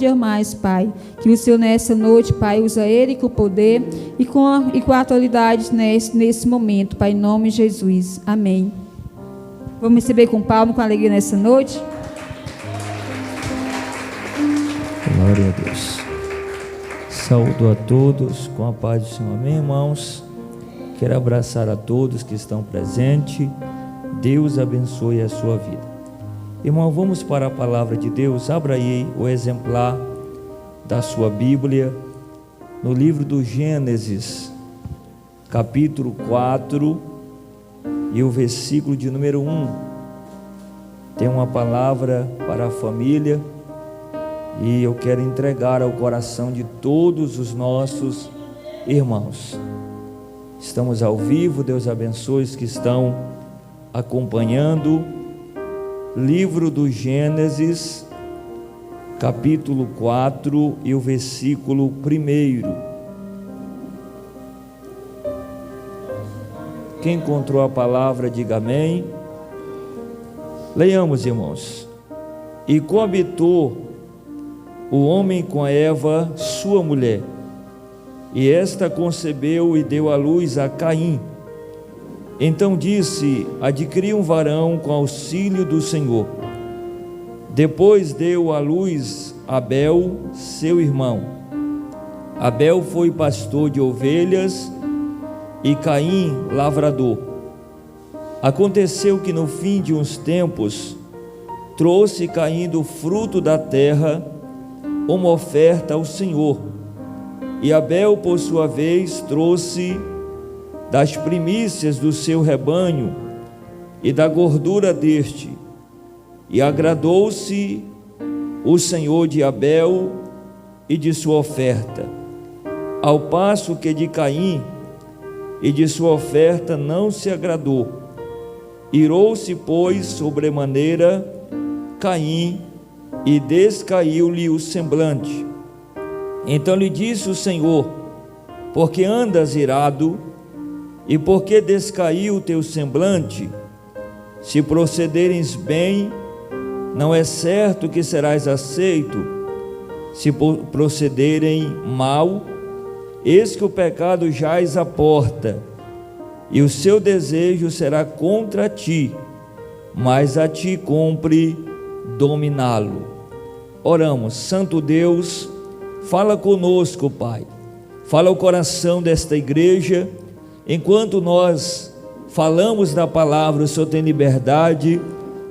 dia mais, Pai. Que o Senhor nessa noite, Pai, usa ele com poder e com a autoridade nesse momento, Pai, em nome de Jesus. Amém. Vamos receber com palma, com alegria nessa noite. Glória a Deus. Saúdo a todos com a paz do Senhor. Amém, irmãos? Quero abraçar a todos que estão presentes. Deus abençoe a sua vida. Irmão, vamos para a palavra de Deus. Abra aí o exemplar da sua Bíblia, no livro do Gênesis, capítulo 4, e o versículo de número 1. Tem uma palavra para a família, e eu quero entregar ao coração de todos os nossos irmãos. Estamos ao vivo, Deus abençoe os que estão acompanhando. Livro do Gênesis, capítulo 4 e o versículo 1. Quem encontrou a palavra, diga amém. Leiamos, irmãos. E coabitou o homem com Eva, sua mulher, e esta concebeu e deu à luz a Caim. Então disse: adquiri um varão com auxílio do Senhor. Depois deu à luz Abel, seu irmão. Abel foi pastor de ovelhas e Caim lavrador. Aconteceu que no fim de uns tempos trouxe Caim do fruto da terra uma oferta ao Senhor, e Abel por sua vez trouxe das primícias do seu rebanho e da gordura deste, e agradou-se o Senhor de Abel e de sua oferta, ao passo que de Caim e de sua oferta não se agradou. Irou-se, pois, sobremaneira Caim, e descaiu-lhe o semblante. Então lhe disse o Senhor: porque andas irado, e por que descaiu o teu semblante? Se procederes bem, não é certo que serás aceito. Se procederem mal, eis que o pecado jaz à porta, e o seu desejo será contra ti, mas a ti cumpre dominá-lo. Oramos. Santo Deus, fala conosco, Pai. Fala o coração desta igreja. Enquanto nós falamos da palavra, o Senhor tem liberdade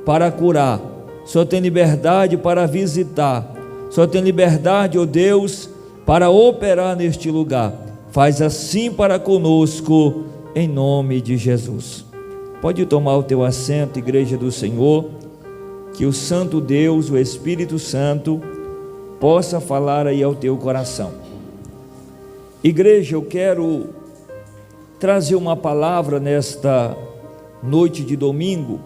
para curar, o Senhor tem liberdade para visitar, o Senhor tem liberdade, ó Deus, para operar neste lugar. Faz assim para conosco, em nome de Jesus. Pode tomar o teu assento, igreja do Senhor. Que o Santo Deus, o Espírito Santo, possa falar aí ao teu coração. Igreja, eu quero trazer uma palavra nesta noite de domingo,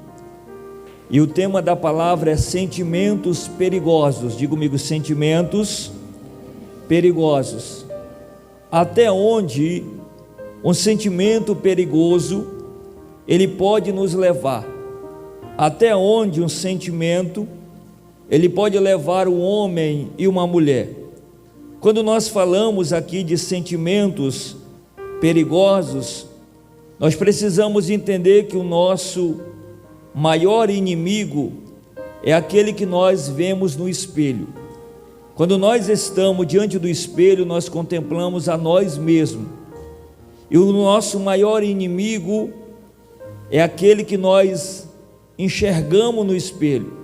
e o tema da palavra é sentimentos perigosos. Diga comigo: sentimentos perigosos. Até onde um sentimento perigoso ele pode nos levar? Até onde um sentimento ele pode levar um homem e uma mulher? Quando nós falamos aqui de sentimentos perigosos, nós precisamos entender que o nosso maior inimigo é aquele que nós vemos no espelho. Quando nós estamos diante do espelho, nós contemplamos a nós mesmos, e o nosso maior inimigo é aquele que nós enxergamos no espelho.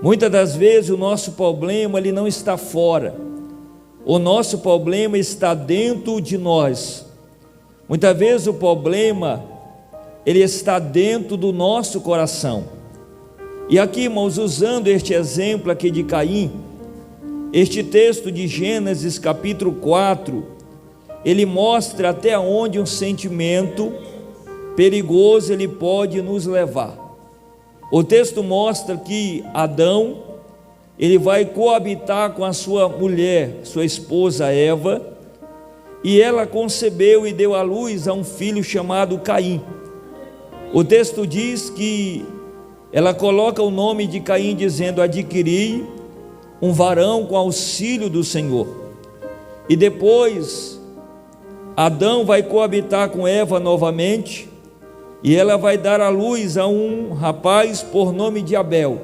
Muitas das vezes o nosso problema ele não está fora, o nosso problema está dentro de nós. Muitas vezes o problema ele está dentro do nosso coração. E aqui, irmãos, usando este exemplo aqui de Caim, este texto de Gênesis capítulo 4, ele mostra até onde um sentimento perigoso ele pode nos levar. O texto mostra que Adão, ele vai coabitar com a sua mulher, sua esposa Eva, e ela concebeu e deu à luz a um filho chamado Caim. O texto diz que ela coloca o nome de Caim dizendo: adquiri um varão com auxílio do Senhor. E depois Adão vai coabitar com Eva novamente, e ela vai dar à luz a um rapaz por nome de Abel.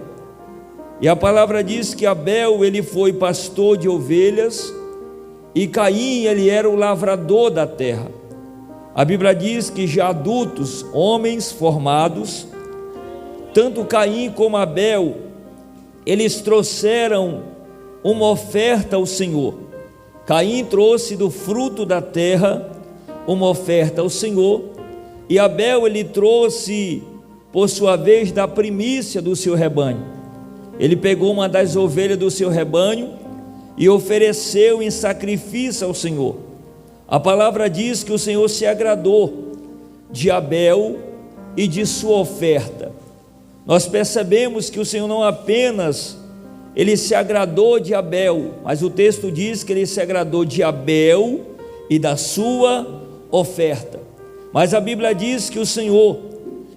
E a palavra diz que Abel, ele foi pastor de ovelhas, e Caim, ele era o lavrador da terra. A Bíblia diz que já adultos, homens formados, tanto Caim como Abel, eles trouxeram uma oferta ao Senhor. Caim trouxe do fruto da terra uma oferta ao Senhor, e Abel, ele trouxe, por sua vez, da primícia do seu rebanho. Ele pegou uma das ovelhas do seu rebanho e ofereceu em sacrifício ao Senhor. A palavra diz que o Senhor se agradou de Abel e de sua oferta. Nós percebemos que o Senhor não apenas ele se agradou de Abel, mas o texto diz que ele se agradou de Abel e da sua oferta. Mas a Bíblia diz que o Senhor,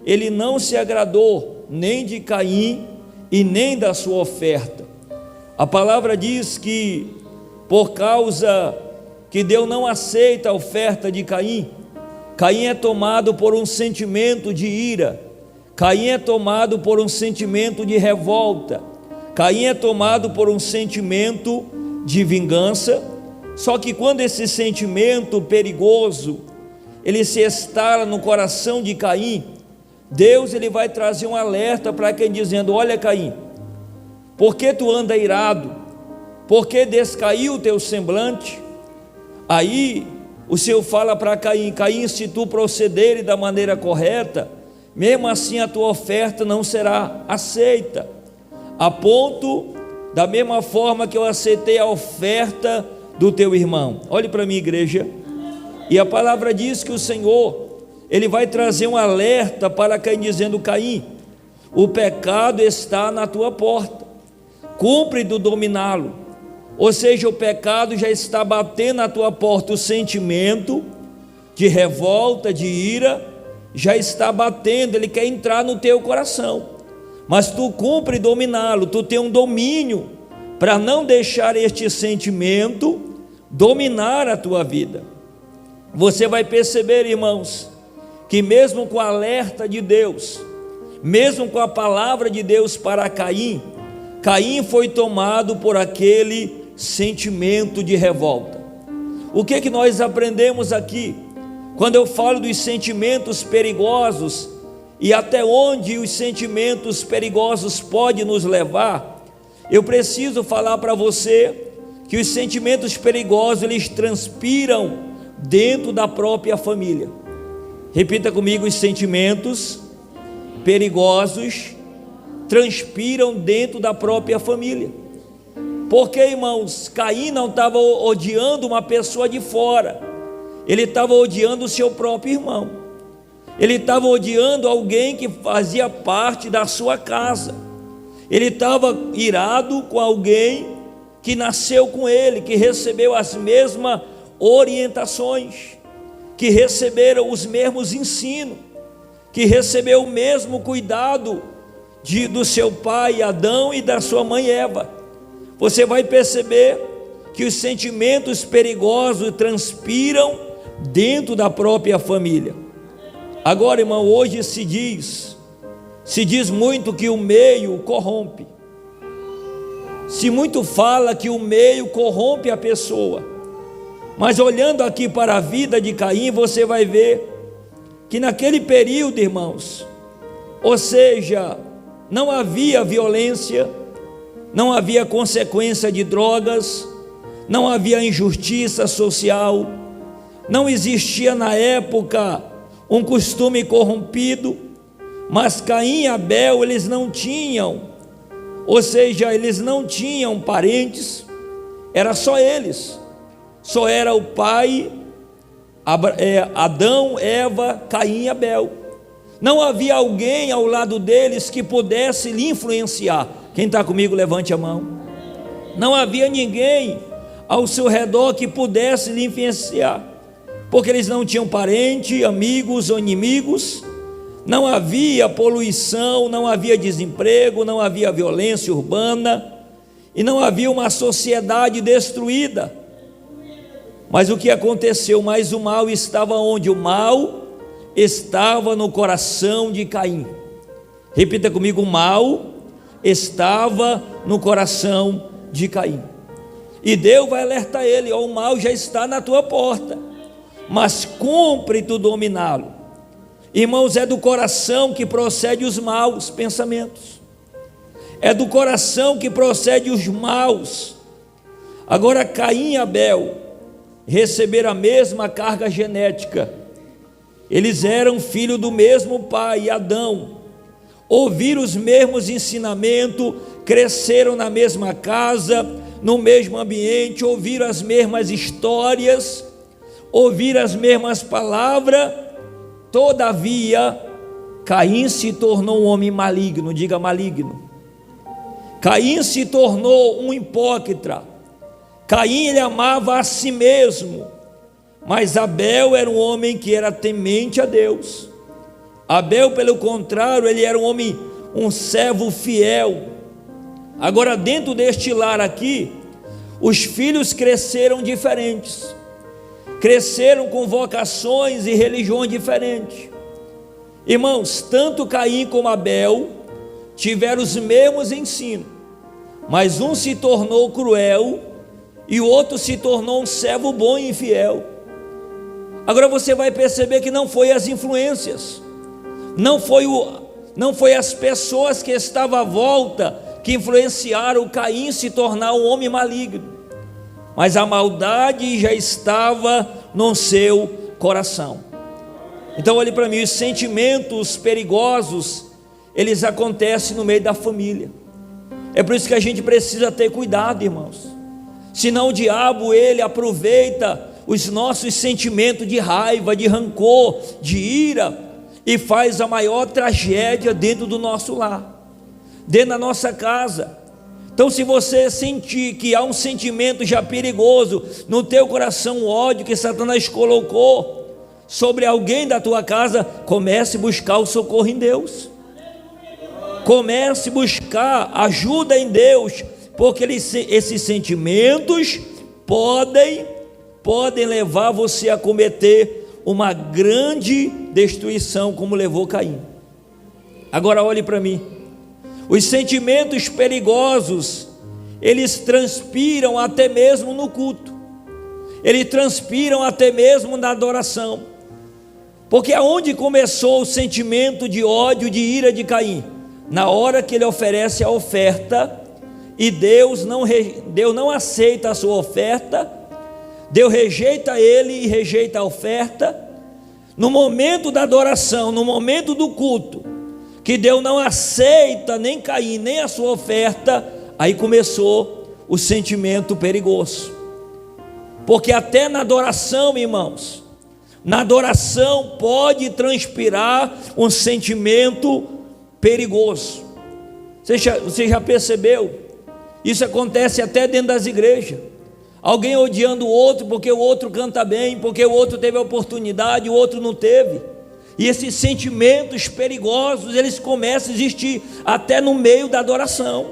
ele não se agradou nem de Caim e nem da sua oferta. A palavra diz que por causa que Deus não aceita a oferta de Caim, Caim é tomado por um sentimento de ira, Caim é tomado por um sentimento de revolta, Caim é tomado por um sentimento de vingança. Só que quando esse sentimento perigoso ele se instala no coração de Caim, Deus ele vai trazer um alerta para quem, dizendo: olha Caim, por que tu anda irado? Por que descaiu o teu semblante? Aí o Senhor fala para Caim: Caim, se tu procederes da maneira correta, mesmo assim a tua oferta não será aceita, a ponto da mesma forma que eu aceitei a oferta do teu irmão. Olhe para mim, igreja. E a palavra diz que o Senhor ele vai trazer um alerta para Caim, dizendo: Caim, o pecado está na tua porta, cumpre de dominá-lo. Ou seja, o pecado já está batendo na tua porta, o sentimento de revolta, de ira, já está batendo, ele quer entrar no teu coração, mas tu cumpre dominá-lo, tu tem um domínio para não deixar este sentimento dominar a tua vida. Você vai perceber, irmãos, que mesmo com o alerta de Deus, mesmo com a palavra de Deus para Caim, Caim foi tomado por aquele sentimento de revolta. O que que nós aprendemos aqui? Quando eu falo dos sentimentos perigosos e até onde os sentimentos perigosos podem nos levar, eu preciso falar para você que os sentimentos perigosos eles transpiram dentro da própria família. Repita comigo: os sentimentos perigosos transpiram dentro da própria família. Porque, irmãos, Caim não estava odiando uma pessoa de fora, ele estava odiando o seu próprio irmão, ele estava odiando alguém que fazia parte da sua casa, ele estava irado com alguém que nasceu com ele, que recebeu as mesmas orientações, que receberam os mesmos ensinos, que recebeu o mesmo cuidado do seu pai Adão e da sua mãe Eva. Você vai perceber que os sentimentos perigosos transpiram dentro da própria família. Agora, irmão, hoje se diz muito que o meio corrompe. Se muito fala que o meio corrompe a pessoa, mas olhando aqui para a vida de Caim, você vai ver que naquele período, irmãos, ou seja, não havia violência, não havia consequência de drogas, não havia injustiça social, não existia na época um costume corrompido, mas Caim e Abel, eles não tinham, ou seja, eles não tinham parentes, era só eles, só era o pai, Adão, Eva, Caim e Abel. Não havia alguém ao lado deles que pudesse lhe influenciar. Quem está comigo, levante a mão. Não havia ninguém ao seu redor que pudesse lhe influenciar, porque eles não tinham parente, amigos ou inimigos. Não havia poluição, não havia desemprego, não havia violência urbana. e não havia uma sociedade destruída. Mas o que aconteceu? Mas o mal estava onde? O mal estava no coração de Caim. Repita comigo: o mal estava no coração de Caim. E Deus vai alertar ele: ó, o mal já está na tua porta, mas cumpre tu dominá-lo. Irmãos, é do coração que procede os maus pensamentos, é do coração que procede os maus. Agora, Caim e Abel receberam a mesma carga genética, eles eram filhos do mesmo pai, Adão, ouviram os mesmos ensinamentos, cresceram na mesma casa, no mesmo ambiente, ouviram as mesmas histórias, ouviram as mesmas palavras. Todavia, Caim se tornou um homem maligno. Diga maligno. Caim se tornou um hipócrita. Caim, ele amava a si mesmo, mas Abel era um homem que era temente a Deus. Abel, pelo contrário, ele era um homem, um servo fiel. Agora, dentro deste lar aqui, os filhos cresceram diferentes, cresceram com vocações e religiões diferentes. Irmãos, tanto Caim como Abel tiveram os mesmos ensinos, mas um se tornou cruel e o outro se tornou um servo bom e fiel. Agora você vai perceber que não foi as influências, não foi as pessoas que estavam à volta que influenciaram Caim se tornar um homem maligno, mas a maldade já estava no seu coração. Então olhe para mim, os sentimentos perigosos, eles acontecem no meio da família. É por isso que a gente precisa ter cuidado, irmãos. Senão o diabo, ele aproveita os nossos sentimentos de raiva, de rancor, de ira, e faz a maior tragédia dentro do nosso lar, dentro da nossa casa. Então, se você sentir que há um sentimento já perigoso no teu coração, o ódio que Satanás colocou sobre alguém da tua casa, comece a buscar o socorro em Deus, comece a buscar ajuda em Deus, porque esses sentimentos podem levar você a cometer uma grande destruição, como levou Caim. Agora olhe para mim, os sentimentos perigosos, eles transpiram até mesmo no culto, eles transpiram até mesmo na adoração, porque aonde começou o sentimento de ódio, de ira de Caim? Na hora que ele oferece a oferta, e Deus não aceita a sua oferta, Deus rejeita ele e rejeita a oferta. No momento da adoração, no momento do culto, que Deus não aceita nem Caim, nem a sua oferta, aí começou o sentimento perigoso. Porque até na adoração, irmãos, na adoração pode transpirar um sentimento perigoso. Você já percebeu? Isso acontece até dentro das igrejas. Alguém odiando o outro porque o outro canta bem, porque o outro teve a oportunidade, o outro não teve. E esses sentimentos perigosos, eles começam a existir até no meio da adoração,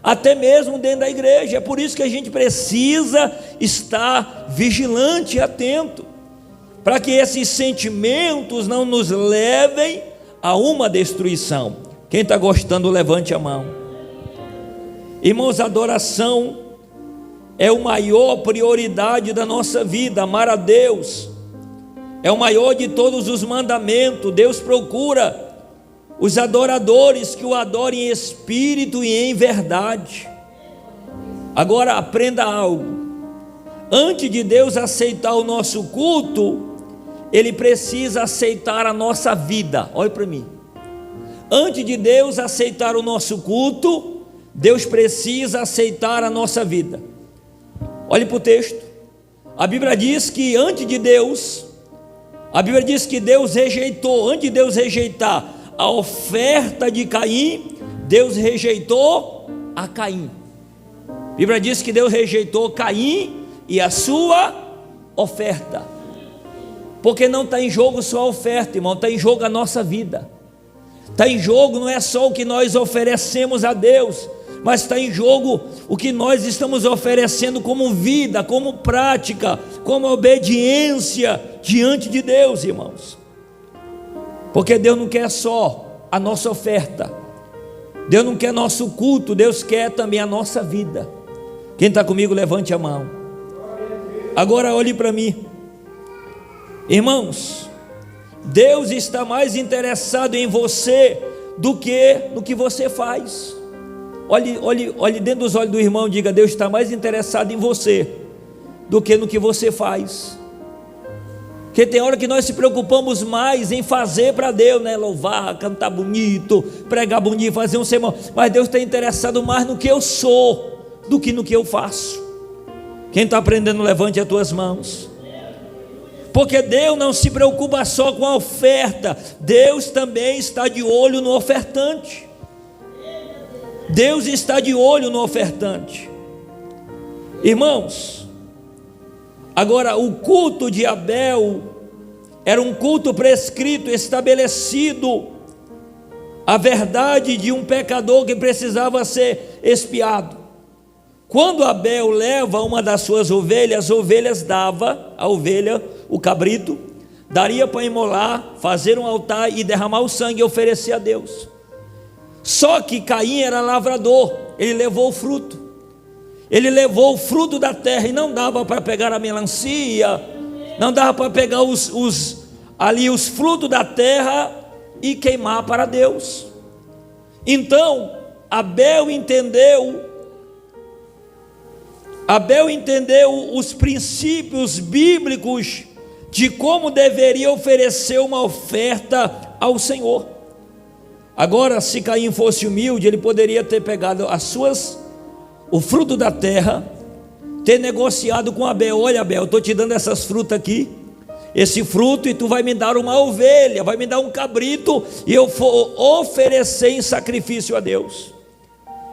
até mesmo dentro da igreja. É por isso que a gente precisa estar vigilante e atento, para que esses sentimentos não nos levem a uma destruição. Quem está gostando, levante a mão. Irmãos, a adoração é a maior prioridade da nossa vida. Amar a Deus é o maior de todos os mandamentos. Deus procura os adoradores que o adorem em espírito e em verdade. Agora aprenda algo: antes de Deus aceitar o nosso culto, Ele precisa aceitar a nossa vida. Olha para mim, antes de Deus aceitar o nosso culto, Deus precisa aceitar a nossa vida. Olhe para o texto. A Bíblia diz que antes de Deus, a Bíblia diz que Deus rejeitou, antes de Deus rejeitar a oferta de Caim, Deus rejeitou a Caim. A Bíblia diz que Deus rejeitou Caim e a sua oferta, porque não está em jogo só a oferta, irmão, está em jogo a nossa vida. Está em jogo não é só o que nós oferecemos a Deus, mas está em jogo o que nós estamos oferecendo como vida, como prática, como obediência diante de Deus, irmãos. Porque Deus não quer só a nossa oferta, Deus não quer nosso culto, Deus quer também a nossa vida. Quem está comigo, levante a mão. Agora olhe para mim, irmãos. Deus está mais interessado em você do que no que você faz. Olhe dentro dos olhos do irmão e diga: Deus está mais interessado em você do que no que você faz. Porque tem hora que nós se preocupamos mais em fazer para Deus, né? Louvar, cantar bonito, pregar bonito, fazer um sermão. Mas Deus está interessado mais no que eu sou do que no que eu faço. Quem está aprendendo, levante as tuas mãos. Porque Deus não se preocupa só com a oferta, Deus também está de olho no ofertante. Deus está de olho no ofertante. Irmãos, agora o culto de Abel era um culto prescrito, estabelecido, a verdade de um pecador que precisava ser expiado. Quando Abel leva uma das suas ovelhas, o cabrito, daria para imolar, fazer um altar e derramar o sangue e oferecer a Deus. Só que Caim era lavrador, ele levou o fruto, da terra, e não dava para pegar a melancia, não dava para pegar os frutos da terra e queimar para Deus. Então Abel entendeu os princípios bíblicos de como deveria oferecer uma oferta ao Senhor. Agora, se Caim fosse humilde, ele poderia ter pegado o fruto da terra, ter negociado com Abel: olha, Abel, estou te dando essas frutas aqui, esse fruto, e tu vai me dar uma ovelha, vai me dar um cabrito, e eu vou oferecer em sacrifício a Deus.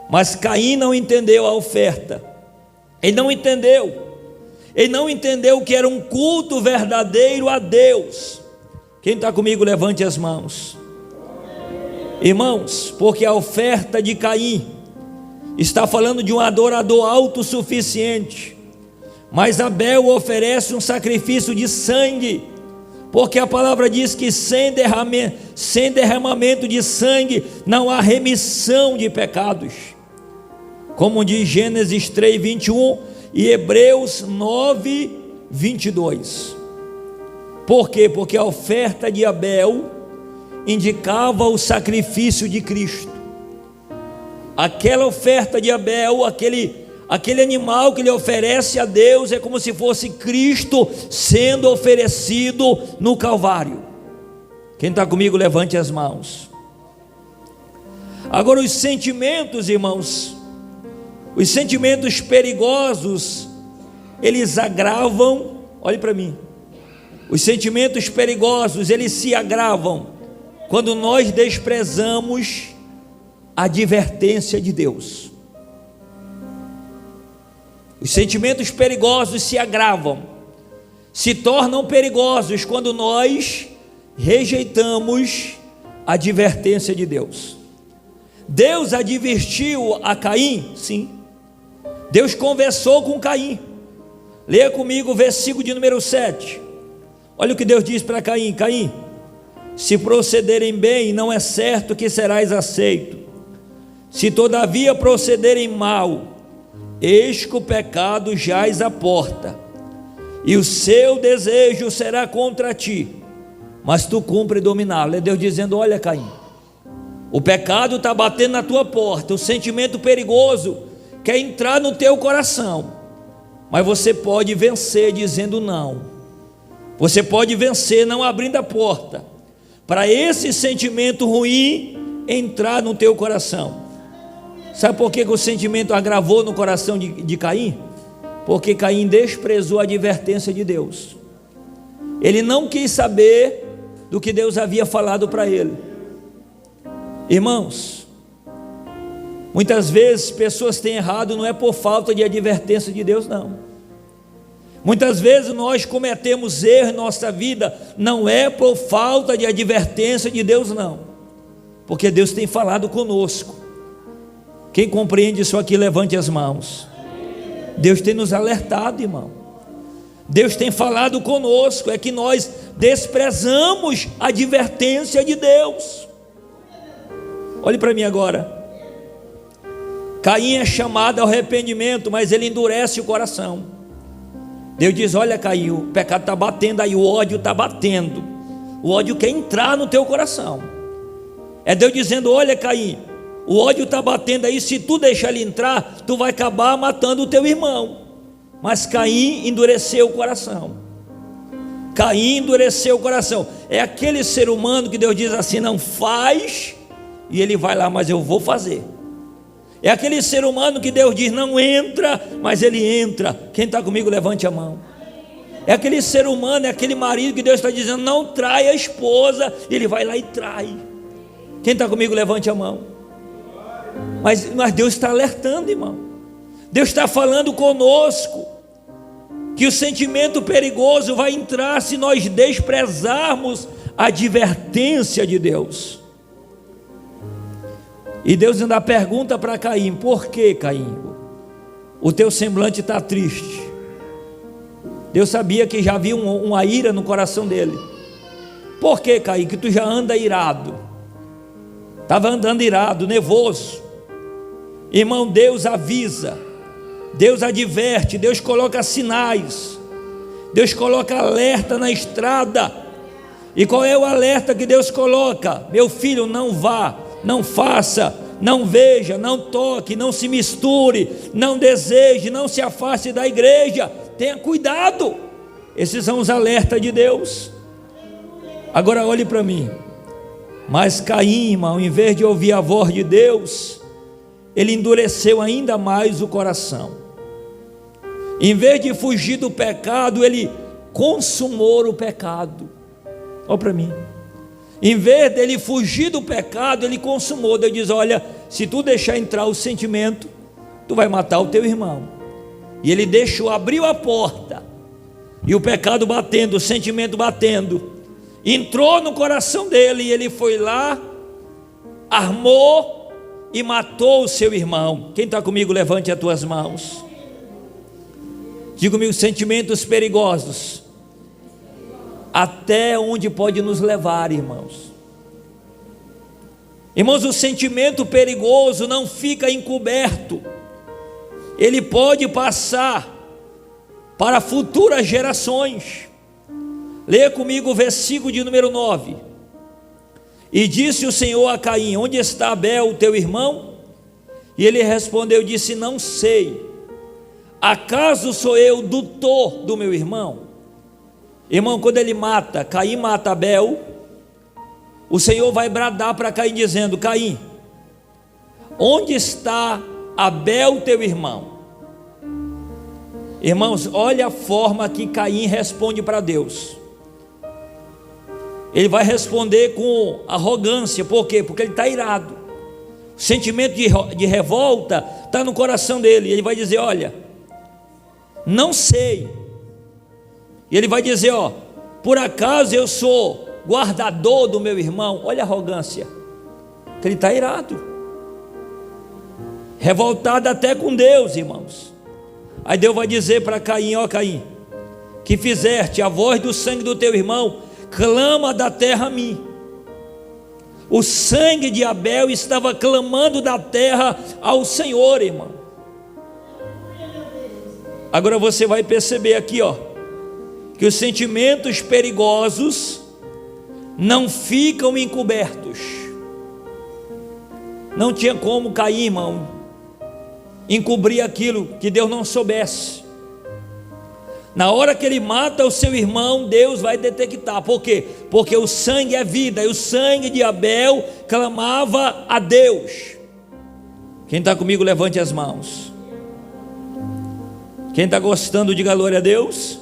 Mas Caim não entendeu a oferta, ele não entendeu que era um culto verdadeiro a Deus. Quem está comigo, levante as mãos. Irmãos, porque a oferta de Caim está falando de um adorador autossuficiente, mas Abel oferece um sacrifício de sangue, porque a palavra diz que sem derramamento de sangue não há remissão de pecados, como diz Gênesis 3:21 e Hebreus 9:22. Por quê? Porque a oferta de Abel indicava o sacrifício de Cristo. Aquela oferta de Abel, aquele animal que ele oferece a Deus, é como se fosse Cristo sendo oferecido no Calvário. Quem está comigo, levante as mãos. Agora, os sentimentos, irmãos, os sentimentos perigosos, eles agravam. Olhe para mim. Os sentimentos perigosos, eles se agravam quando nós desprezamos a advertência de Deus. Os sentimentos perigosos se agravam, se tornam perigosos quando nós rejeitamos a advertência de Deus. Deus advertiu a Caim, sim. Deus conversou com Caim. Leia comigo o versículo de número 7. Olha o que Deus diz para Caim: Caim, se procederem bem, não é certo que serás aceito. Se todavia procederem mal, eis que o pecado jaz à porta, e o seu desejo será contra ti, mas tu cumpre dominá-lo. É Deus dizendo: olha, Caim, o pecado está batendo na tua porta, o sentimento perigoso quer entrar no teu coração, mas você pode vencer dizendo não. Você pode vencer não abrindo a porta para esse sentimento ruim entrar no teu coração. Sabe por que o sentimento agravou no coração de Caim? Porque Caim desprezou a advertência de Deus. Ele não quis saber do que Deus havia falado para ele. Irmãos, muitas vezes pessoas têm errado, não é por falta de advertência de Deus, não. Muitas vezes nós cometemos erro em nossa vida, não é por falta de advertência de Deus, não, porque Deus tem falado conosco. Quem compreende isso aqui, levante as mãos. Deus tem nos alertado, irmão. Deus tem falado conosco, é que nós desprezamos a advertência de Deus. Olhe para mim agora. Caim é chamado ao arrependimento, mas ele endurece o coração. Deus diz: olha, Caim, o pecado está batendo aí, o ódio está batendo. O ódio quer entrar no teu coração. É Deus dizendo: olha, Caim, o ódio está batendo aí, se tu deixar ele entrar, tu vai acabar matando o teu irmão. Mas Caim endureceu o coração. Caim endureceu o coração. É aquele ser humano que Deus diz assim: não faz, e ele vai lá, mas eu vou fazer. É aquele ser humano que Deus diz: não entra, mas ele entra. Quem está comigo, levante a mão. É aquele ser humano, é aquele marido que Deus está dizendo: não trai a esposa, ele vai lá e trai. Quem está comigo, levante a mão. Mas Deus está alertando, irmão. Deus está falando conosco que o sentimento perigoso vai entrar se nós desprezarmos a advertência de Deus. E Deus ainda pergunta para Caim: por que, Caim, o teu semblante está triste? Deus sabia que já havia uma ira no coração dele. Por que, Caim, que tu já anda irado? Estava andando irado, nervoso. Irmão, Deus avisa, Deus adverte, Deus coloca sinais, Deus coloca alerta na estrada. E qual é o alerta que Deus coloca? Meu filho, não vá, não faça, não veja, não toque, não se misture, não deseje, não se afaste da igreja, tenha cuidado. Esses são os alertas de Deus. Agora olhe para mim. Mas Caim, irmão, em vez de ouvir a voz de Deus, ele endureceu ainda mais o coração. Em vez de fugir do pecado, ele consumou o pecado. Olha para mim. Em vez dele fugir do pecado, ele consumou. Deus diz: olha, se tu deixar entrar o sentimento, tu vai matar o teu irmão. E ele deixou, abriu a porta, e o pecado batendo, o sentimento batendo, entrou no coração dele, e ele foi lá, armou e matou o seu irmão. Quem está comigo, levante as tuas mãos. Diga comigo: sentimentos perigosos, até onde pode nos levar, irmãos? Irmãos, o sentimento perigoso não fica encoberto, ele pode passar para futuras gerações. Leia comigo o versículo de número 9. E disse o Senhor a Caim: onde está Abel, o teu irmão? E ele respondeu, disse: não sei. Acaso sou eu tutor do meu irmão? Irmão, quando ele mata, Caim mata Abel, o Senhor vai bradar para Caim dizendo: Caim, onde está Abel, teu irmão? Irmãos, olha a forma que Caim responde para Deus. Ele vai responder com arrogância. Por quê? Porque ele está irado. O sentimento de revolta está no coração dele. Ele vai dizer: olha, não sei. E ele vai dizer: ó, por acaso eu sou guardador do meu irmão? Olha a arrogância, que ele está irado, revoltado até com Deus, irmãos. Aí Deus vai dizer para Caim: ó Caim, que fizeste, a voz do sangue do teu irmão clama da terra a mim. O sangue de Abel estava clamando da terra ao Senhor, irmão. Agora você vai perceber aqui, ó, que os sentimentos perigosos não ficam encobertos. Não tinha como Caim, irmão, encobrir aquilo que Deus não soubesse. Na hora que ele mata o seu irmão, Deus vai detectar. Por quê? Porque o sangue é vida, e o sangue de Abel clamava a Deus. Quem está comigo, levante as mãos. Quem está gostando, diga glória a Deus.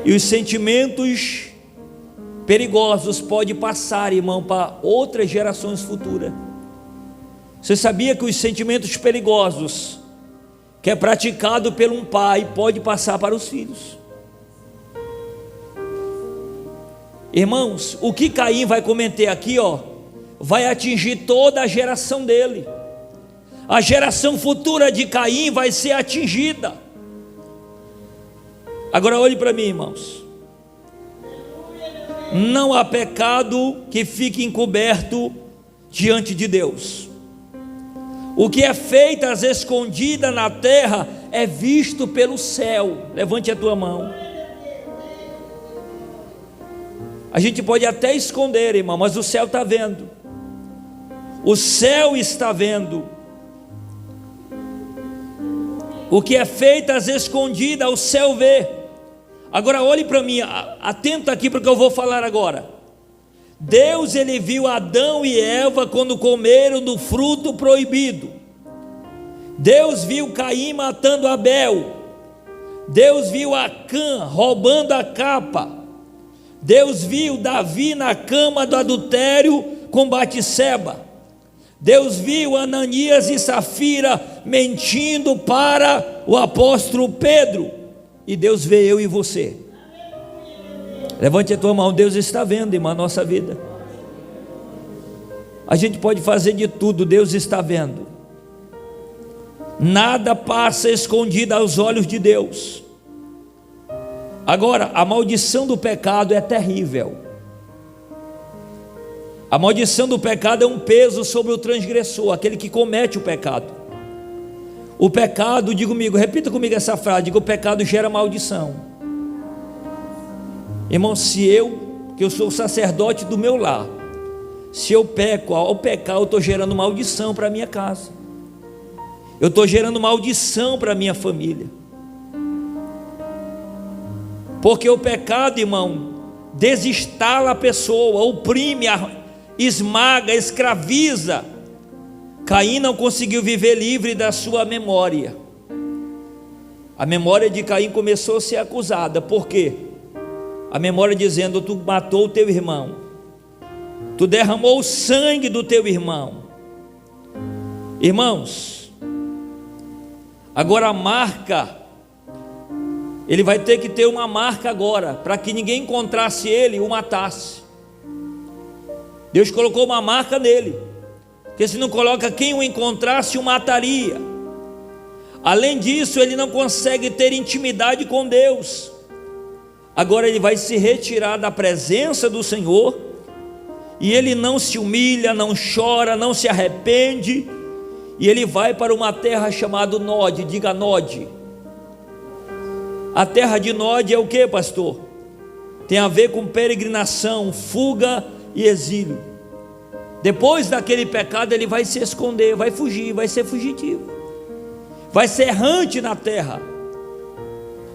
E os sentimentos perigosos podem passar, irmão, para outras gerações futuras. Você sabia que os sentimentos perigosos que é praticado por um pai pode passar para os filhos? Irmãos, o que Caim vai cometer aqui, ó, vai atingir toda a geração dele. a geração futura de Caim vai ser atingida. Agora olhe para mim, irmãos. Não há pecado que fique encoberto diante de Deus. O que é feito às escondidas na terra é visto pelo céu. Levante a tua mão. A gente pode até esconder, irmão, mas o céu está vendo. O céu está vendo. O que é feito às escondidas, o céu vê. Agora olhe para mim, atenta aqui para o que eu vou falar agora. Deus, ele viu Adão e Eva quando comeram do fruto proibido. Deus viu Caim matando Abel. Deus viu Acã roubando a capa. Deus viu Davi na cama do adultério com Batseba. Deus viu Ananias e Safira mentindo para o apóstolo Pedro. E Deus vê eu e você. Levante a tua mão. Deus está vendo, irmão, a nossa vida. A gente pode fazer de tudo, Deus está vendo. Nada passa escondido aos olhos de Deus. Agora, a maldição do pecado é terrível. A maldição do pecado é um peso sobre o transgressor, aquele que comete o pecado. O pecado, diga comigo, repita comigo essa frase, diga: o pecado gera maldição. Irmão, que eu sou o sacerdote do meu lar, se eu peco, ao pecar eu estou gerando maldição para a minha casa, eu estou gerando maldição para a minha família, porque o pecado, irmão, desinstala a pessoa, oprime, esmaga, escraviza. Caim não conseguiu viver livre da sua memória. A memória de Caim começou a ser acusada. Por quê? A memória dizendo: tu matou o teu irmão, tu derramou o sangue do teu irmão. Irmãos, agora a marca, ele vai ter que ter uma marca agora, para que ninguém encontrasse ele e o matasse. Deus colocou uma marca nele, porque se não coloca, quem o encontrasse o mataria. Além disso, ele não consegue ter intimidade com Deus. Agora ele vai se retirar da presença do Senhor, e ele não se humilha, não chora, não se arrepende, e ele vai para uma terra chamada Nod. Diga Nod. A terra de Nod é o que, pastor? Tem a ver com peregrinação, fuga e exílio. Depois daquele pecado ele vai se esconder, vai fugir, vai ser fugitivo, vai ser errante na terra.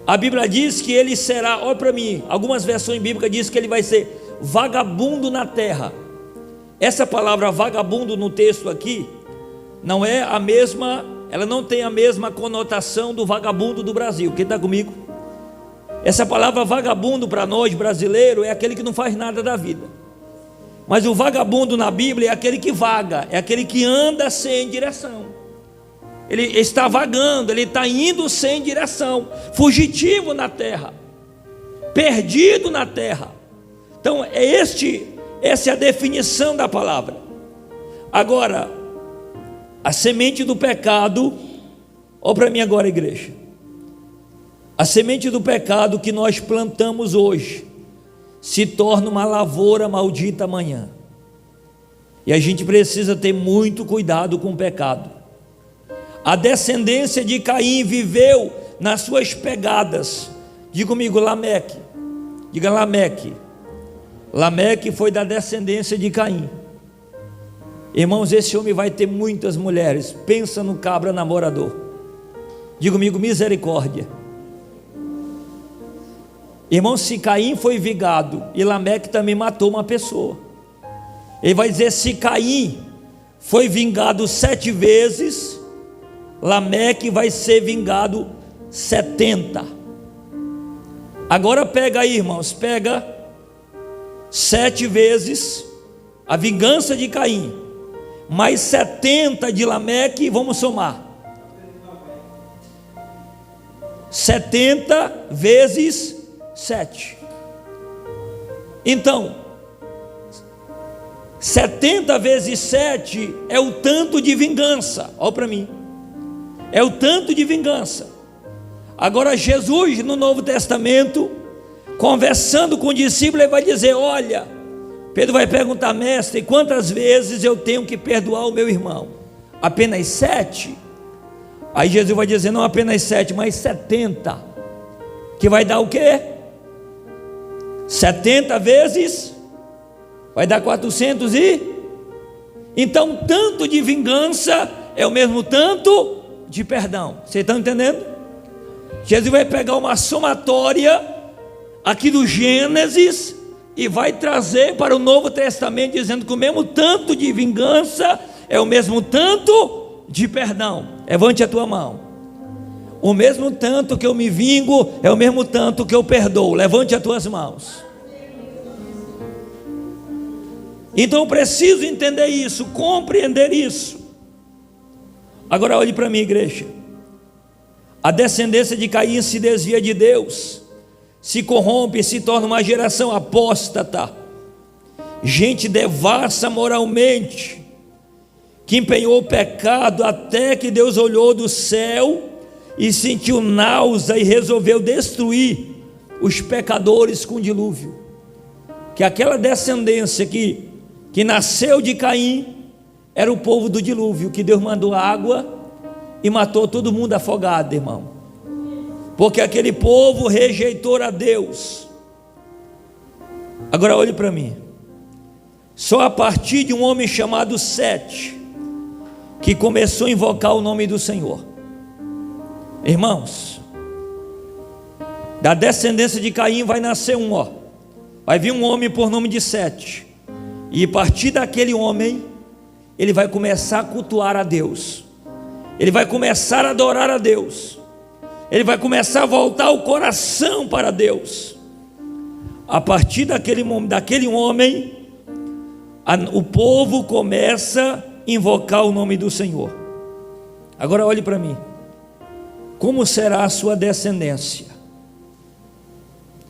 A Bíblia diz que ele será, olha para mim, algumas versões bíblicas diz que ele vai ser vagabundo na terra. Essa palavra vagabundo no texto aqui não é a mesma, ela não tem a mesma conotação do vagabundo do Brasil. Quem está comigo? Essa palavra vagabundo para nós brasileiros é aquele que não faz nada da vida. Mas o vagabundo na Bíblia é aquele que vaga, é aquele que anda sem direção. Ele está vagando, ele está indo sem direção, fugitivo na terra, perdido na terra. Então essa é a definição da palavra. Agora, a semente do pecado, olha para mim agora, igreja. A semente do pecado que nós plantamos hoje se torna uma lavoura maldita amanhã. E a gente precisa ter muito cuidado com o pecado. A descendência de Caim viveu nas suas pegadas. Diga comigo, Lameque. Diga Lameque. Lameque foi da descendência de Caim. Irmãos, esse homem vai ter muitas mulheres. Pensa no cabra namorador. Diga comigo, misericórdia. Irmão, se Caim foi vingado e Lameque também matou uma pessoa, ele vai dizer: se Caim foi vingado 7 vezes, Lameque vai ser vingado 70. Agora pega aí, irmãos, pega 7 vezes a vingança de Caim, mais 70 de Lameque, vamos somar. 70 vezes 7. Então, 70 vezes 7 é o tanto de vingança. Olha para mim, é o tanto de vingança. Agora Jesus no Novo Testamento, conversando com o discípulo, ele vai dizer: olha, Pedro vai perguntar: mestre, quantas vezes eu tenho que perdoar o meu irmão? Apenas 7? Aí Jesus vai dizer: não apenas 7, mas 70, que vai dar o quê? 70 vezes vai dar 400 Então tanto de vingança é o mesmo tanto de perdão. Vocês estão entendendo? Jesus vai pegar uma somatória aqui do Gênesis e vai trazer para o Novo Testamento, dizendo que o mesmo tanto de vingança é o mesmo tanto de perdão. Levante a tua mão. O mesmo tanto que eu me vingo é o mesmo tanto que eu perdoo. Levante as tuas mãos. Então eu preciso entender isso, compreender isso. Agora olhe para mim, igreja. A descendência de Caim se desvia de Deus, se corrompe, se torna uma geração apóstata, gente devassa moralmente, que empenhou o pecado até que Deus olhou do céu e sentiu náusea e resolveu destruir os pecadores com dilúvio. Que aquela descendência que nasceu de Caim era o povo do dilúvio, que Deus mandou água e matou todo mundo afogado, irmão, porque aquele povo rejeitou a Deus. Agora olhe para mim. Só a partir de um homem chamado Sete, que começou a invocar o nome do Senhor. Irmãos, da descendência de Caim vai nascer vai vir um homem por nome de Sete, e a partir daquele homem ele vai começar a cultuar a Deus, ele vai começar a adorar a Deus, ele vai começar a voltar o coração para Deus. A partir daquele homem, o povo começa a invocar o nome do Senhor. Agora olhe para mim. Como será a sua descendência?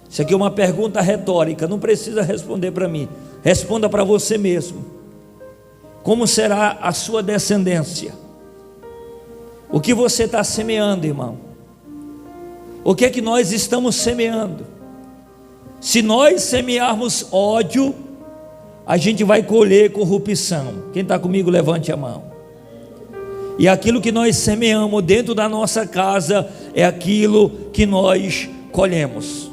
Isso aqui é uma pergunta retórica, não precisa responder para mim, responda para você mesmo. Como será a sua descendência? O que você está semeando, irmão? O que é que nós estamos semeando? Se nós semearmos ódio, a gente vai colher corrupção. Quem está comigo, levante a mão. E aquilo que nós semeamos dentro da nossa casa é aquilo que nós colhemos.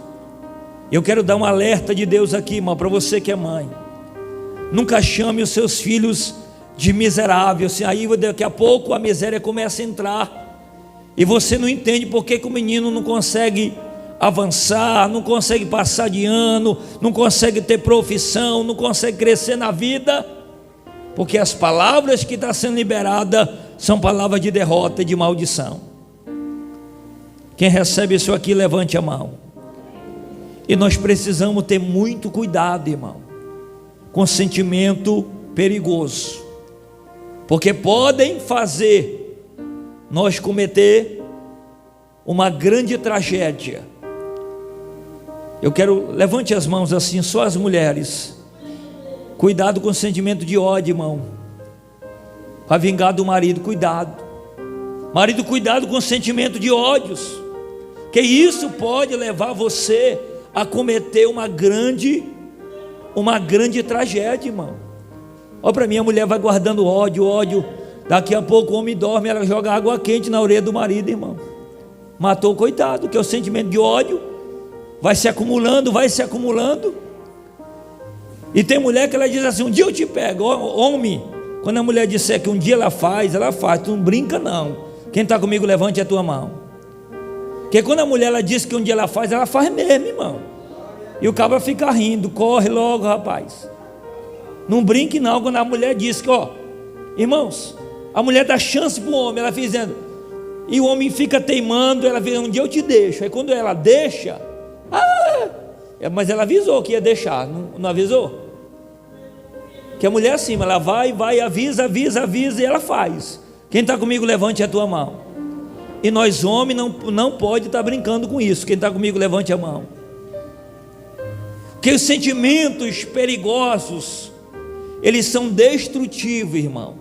Eu quero dar um alerta de Deus aqui, irmão, para você que é mãe. Nunca chame os seus filhos de miseráveis. Aí daqui a pouco a miséria começa a entrar e você não entende porque que o menino não consegue avançar, não consegue passar de ano, não consegue ter profissão, não consegue crescer na vida, porque as palavras que estão sendo liberadas são palavras de derrota e de maldição. Quem recebe isso aqui, levante a mão. E nós precisamos ter muito cuidado, irmão, com sentimento perigoso, porque podem fazer nós cometer uma grande tragédia. Eu quero, levante as mãos assim, só as mulheres. Cuidado com o sentimento de ódio, irmão, para vingar do marido. Cuidado, marido, cuidado com o sentimento de ódios, que isso pode levar você a cometer uma grande tragédia, irmão. Olha para mim, a mulher vai guardando ódio, daqui a pouco o homem dorme, ela joga água quente na orelha do marido, irmão. Matou o coitado, que é o sentimento de ódio, vai se acumulando. E tem mulher que ela diz assim: um dia eu te pego. Homem, quando a mulher disser que um dia ela faz, tu não brinca não. Quem está comigo, levante a tua mão. Porque quando a mulher ela diz que um dia ela faz mesmo, irmão. E o cabra fica rindo, corre logo, rapaz. Não brinque não, quando a mulher diz que, irmãos, a mulher dá chance para o homem, ela fica dizendo, e o homem fica teimando, ela diz, um dia eu te deixo. Aí quando ela deixa, mas ela avisou que ia deixar, não avisou? Que a mulher assim, ela vai, avisa e ela faz. Quem está comigo, levante a tua mão. E nós homens não pode estar brincando com isso. Quem está comigo, levante a mão. Que os sentimentos perigosos eles são destrutivos, irmão,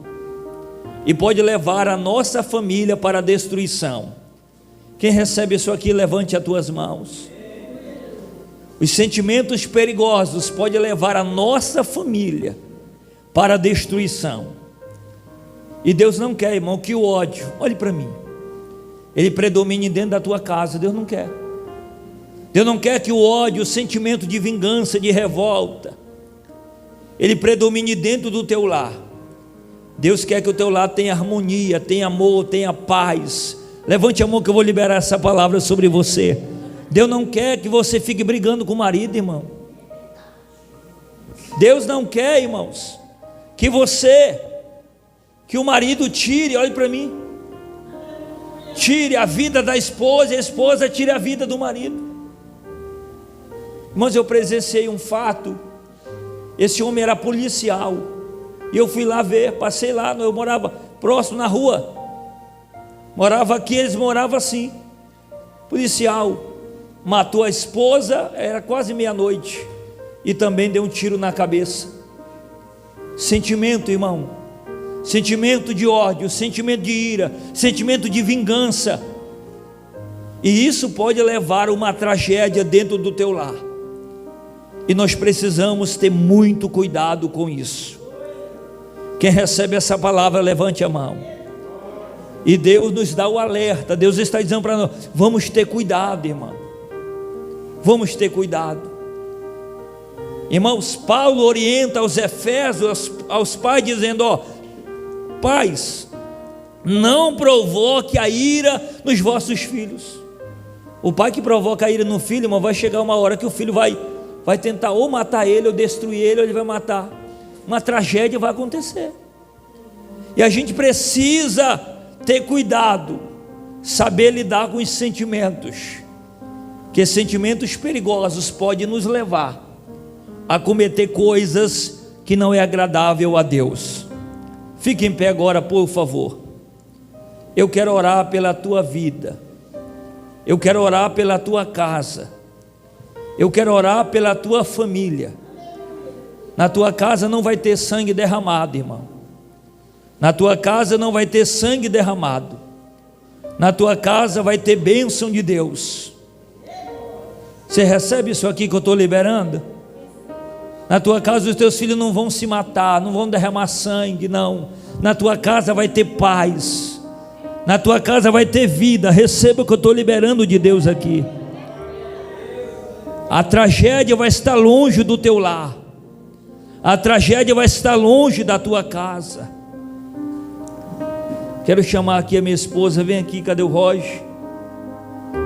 e pode levar a nossa família para a destruição. Quem recebe isso aqui, levante as tuas mãos. Os sentimentos perigosos podem levar a nossa família para a destruição. E Deus não quer, irmão, que o ódio, olhe para mim, ele predomine dentro da tua casa. Deus não quer. Deus não quer que o ódio, o sentimento de vingança, de revolta, ele predomine dentro do teu lar. Deus quer que o teu lar tenha harmonia, tenha amor, tenha paz. Levante a mão que eu vou liberar essa palavra sobre você. Deus não quer que você fique brigando com o marido, irmão. Deus não quer, irmãos, que o marido tire, olhe para mim, tire a vida da esposa e a esposa tire a vida do marido. Irmãos, eu presenciei um fato. Esse homem era policial, e eu fui lá ver, passei lá, eu morava próximo na rua, morava aqui, eles moravam assim. Policial matou a esposa, era quase meia-noite, e também deu um tiro na cabeça. Sentimento, irmão, sentimento de ódio, sentimento de ira, sentimento de vingança, e isso pode levar a uma tragédia dentro do teu lar, e nós precisamos ter muito cuidado com isso. Quem recebe essa palavra, levante a mão. E Deus nos dá o alerta. Deus está dizendo para nós: vamos ter cuidado, irmão, vamos ter cuidado. Irmãos, Paulo orienta aos Efésios, aos pais, dizendo: ó, pais, não provoque a ira nos vossos filhos. O pai que provoca a ira no filho, irmão, vai chegar uma hora que o filho vai tentar ou matar ele, ou destruir ele, ou ele vai matar. Uma tragédia vai acontecer. E a gente precisa ter cuidado, saber lidar com os sentimentos, que sentimentos perigosos podem nos levar a cometer coisas que não é agradável a Deus. Fique em pé agora, por favor. Eu quero orar pela tua vida, eu quero orar pela tua casa, eu quero orar pela tua família. Na tua casa não vai ter sangue derramado, irmão. Na tua casa não vai ter sangue derramado. Na tua casa vai ter bênção de Deus. Você recebe isso aqui que eu estou liberando? Na tua casa os teus filhos não vão se matar, não vão derramar sangue, não. Na tua casa vai ter paz. Na tua casa vai ter vida. Receba o que eu estou liberando de Deus aqui. A tragédia vai estar longe do teu lar. A tragédia vai estar longe da tua casa. Quero chamar aqui a minha esposa. Vem aqui, cadê o Roger?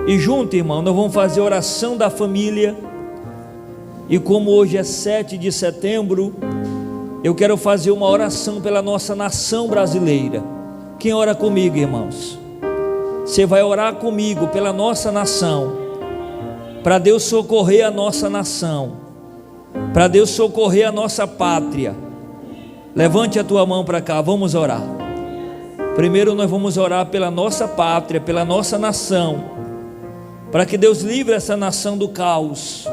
E junto, irmão, nós vamos fazer oração da família. E como hoje é 7 de setembro, eu quero fazer uma oração pela nossa nação brasileira. Quem ora comigo, irmãos? Você vai orar comigo pela nossa nação, para Deus socorrer a nossa nação, para Deus socorrer a nossa pátria. Levante a tua mão para cá, vamos orar. Primeiro nós vamos orar pela nossa pátria, pela nossa nação, para que Deus livre essa nação do caos.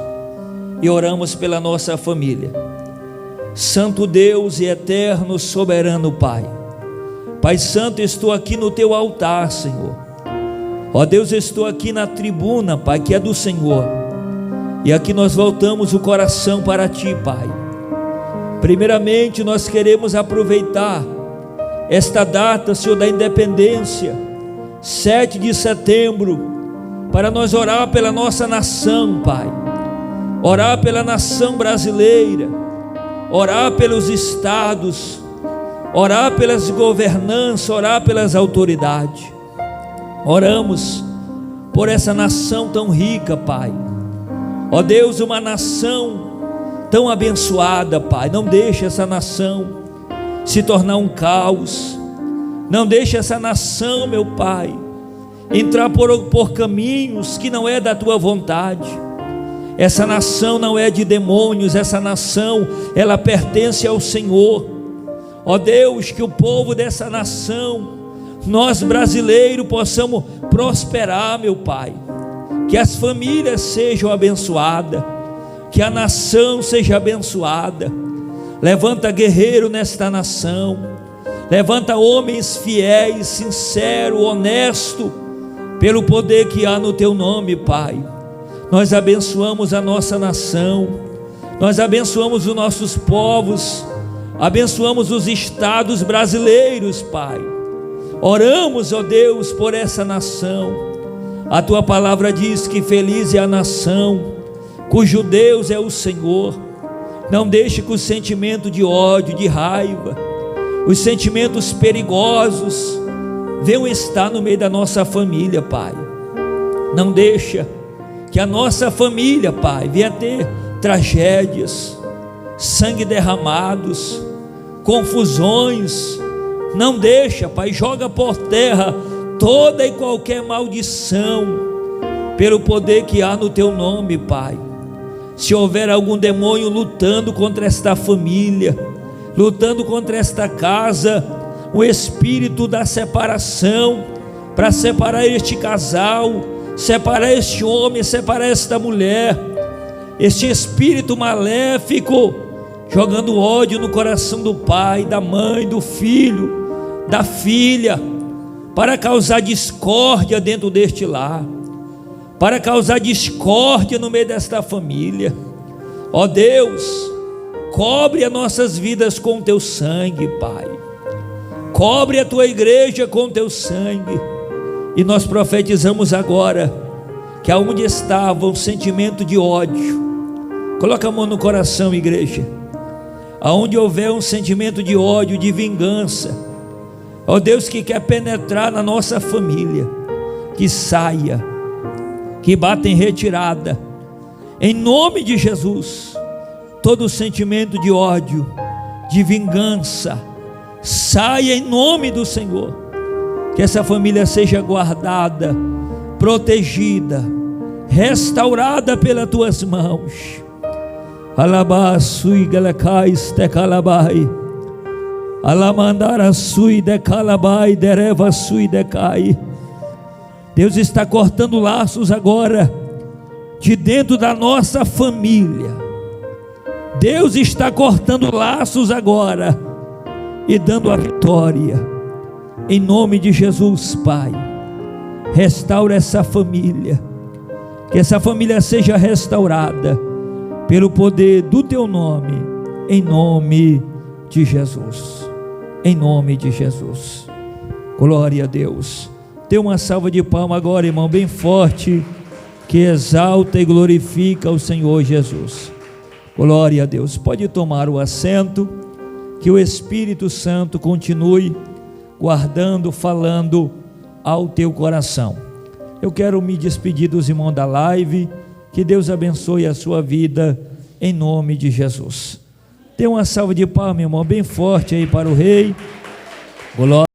E oramos pela nossa família. Santo Deus e eterno soberano Pai, Pai Santo, estou aqui no teu altar, Senhor. Ó Deus, estou aqui na tribuna, Pai, que é do Senhor. E aqui nós voltamos o coração para Ti, Pai. Primeiramente nós queremos aproveitar esta data, Senhor, da independência, 7 de setembro, para nós orar pela nossa nação, Pai. Orar pela nação brasileira, orar pelos estados, orar pelas governanças, orar pelas autoridades. Oramos por essa nação tão rica, Pai. Ó Deus, uma nação tão abençoada, Pai. Não deixe essa nação se tornar um caos. Não deixe essa nação, meu Pai, entrar por caminhos que não é da Tua vontade. Essa nação não é de demônios, essa nação, ela pertence ao Senhor. Ó Deus, que o povo dessa nação, nós brasileiros, possamos prosperar, meu Pai. Que as famílias sejam abençoadas, que a nação seja abençoada. Levanta guerreiro nesta nação, levanta homens fiéis, sinceros, honestos, pelo poder que há no teu nome, Pai. Nós abençoamos a nossa nação, nós abençoamos os nossos povos, abençoamos os estados brasileiros, Pai. Oramos, ó Deus, por essa nação. A tua palavra diz que feliz é a nação cujo Deus é o Senhor. Não deixe que o sentimento de ódio, de raiva, os sentimentos perigosos venham estar no meio da nossa família, Pai. Não deixa que a nossa família, Pai, venha ter tragédias, sangue derramados, confusões. Não deixa, Pai, joga por terra toda e qualquer maldição, pelo poder que há no teu nome, Pai. Se houver algum demônio lutando contra esta família, lutando contra esta casa, o espírito da separação, para separar este casal, separar este homem, separar esta mulher, este espírito maléfico, jogando ódio no coração do pai, da mãe, do filho, da filha, para causar discórdia dentro deste lar, para causar discórdia no meio desta família. Ó Deus, cobre as nossas vidas com teu sangue, Pai. Cobre a tua igreja com teu sangue. E nós profetizamos agora que aonde estava um sentimento de ódio, coloca a mão no coração, igreja. Aonde houver um sentimento de ódio, de vingança, ó Deus, que quer penetrar na nossa família, que saia, que bata em retirada, em nome de Jesus. Todo sentimento de ódio, de vingança, saia em nome do Senhor. Que essa família seja guardada, protegida, restaurada pelas tuas mãos. Alabasui galakais te calabai, alamandara sui de calabai, dereva sui de cai. Deus está cortando laços agora de dentro da nossa família. Deus está cortando laços agora e dando a vitória, em nome de Jesus, Pai. Restaura essa família, que essa família seja restaurada pelo poder do teu nome, em nome de Jesus, em nome de Jesus. Glória a Deus. Dê uma salva de palmas agora, irmão, bem forte, que exalta e glorifica o Senhor Jesus. Glória a Deus. Pode tomar o assento, que o Espírito Santo continue guardando, falando ao teu coração. Eu quero me despedir dos irmãos da live. Que Deus abençoe a sua vida, em nome de Jesus. Dê uma salva de palmas, irmão, bem forte aí para o Rei. Glória.